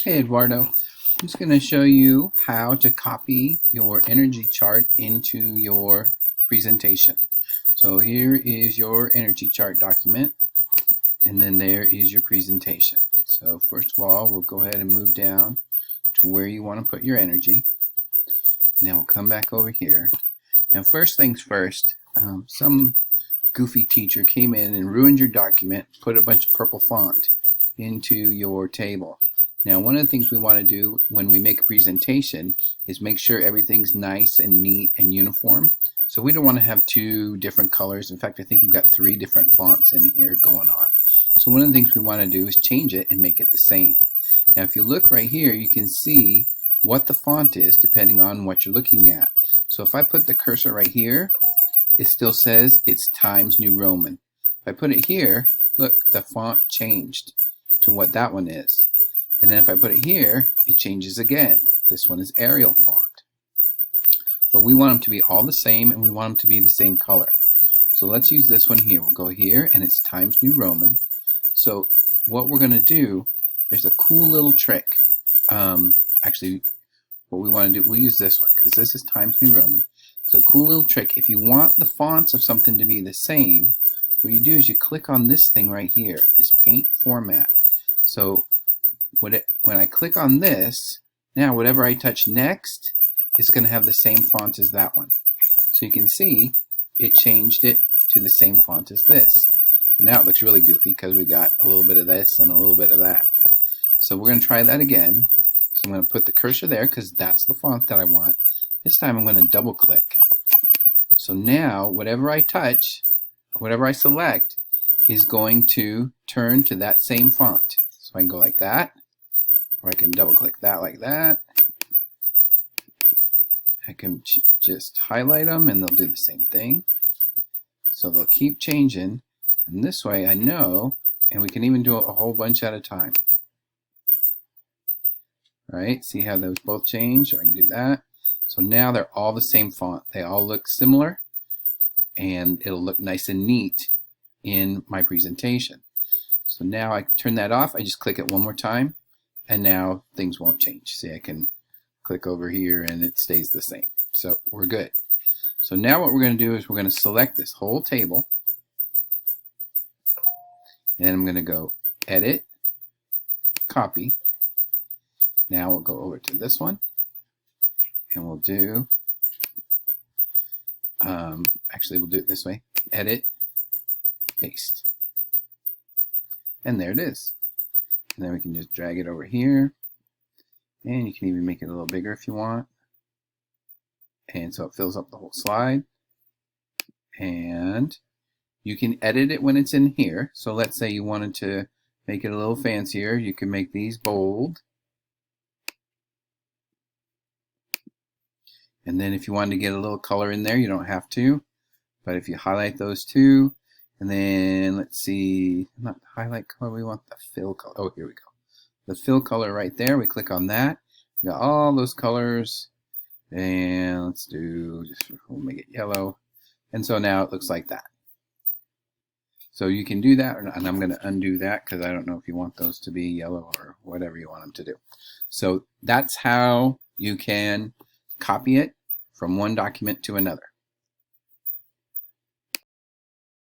Hey Eduardo, I'm just going to show you how to copy your energy chart into your presentation. So here is your energy chart document, and then there is your presentation. So first of all, we'll go ahead and move down to where you want to put your energy. Now we'll come back over here. Now first things first, some goofy teacher came in and ruined your document, put a bunch of purple font into your table. Now, one of the things we want to do when we make a presentation is make sure everything's nice and neat and uniform. So we don't want to have two different colors. In fact, I think you've got 3 different fonts in here going on. So one of the things we want to do is change it and make it the same. Now, if you look right here, you can see what the font is depending on what you're looking at. So if I put the cursor right here, it still says it's Times New Roman. If I put it here, look, the font changed to what that one is. And then if I put it here, it changes again. This one is Arial font. But we want them to be all the same, and we want them to be the same color. So let's use this one here. We'll go here, and it's Times New Roman. So what we're going to do, there's a cool little trick. Actually, what we want to do, we'll use this one, because this is Times New Roman. It's a cool little trick. If you want the fonts of something to be the same, what you do is you click on this thing right here, this Paint Format. So when I click on this, now whatever I touch next is going to have the same font as that one. So you can see it changed it to the same font as this. Now it looks really goofy because we got a little bit of this and a little bit of that. So we're going to try that again. So I'm going to put the cursor there because that's the font that I want. This time I'm going to double click. So now whatever I touch, whatever I select, is going to turn to that same font. So I can go like that. Or I can double click that like that. I can just highlight them and they'll do the same thing. So they'll keep changing, and this way I know, and we can even do a whole bunch at a time. Right? See how those both change? Or I can do that. So now they're all the same font. They all look similar, and it'll look nice and neat in my presentation. So now I turn that off. I just click it one more time. And now things won't change. See, I can click over here and it stays the same. So we're good. So now what we're going to do is we're going to select this whole table. And I'm going to go Edit, Copy. Now we'll go over to this one. And we'll do, actually we'll do it this way. Edit, Paste. And there it is. And then we can just drag it over here, and you can even make it a little bigger if you want, and so it fills up the whole slide. And you can edit it when it's in here. So let's say you wanted to make it a little fancier. You can make these bold, and then if you wanted to get a little color in there, you don't have to, but if you highlight those two, and then let's see, not the highlight color, we want the fill color. Oh, here we go. The fill color right there, we click on that. We got all those colors. And let's do, we'll make it yellow. And so now it looks like that. So you can do that, and I'm going to undo that because I don't know if you want those to be yellow or whatever you want them to do. So that's how you can copy it from one document to another.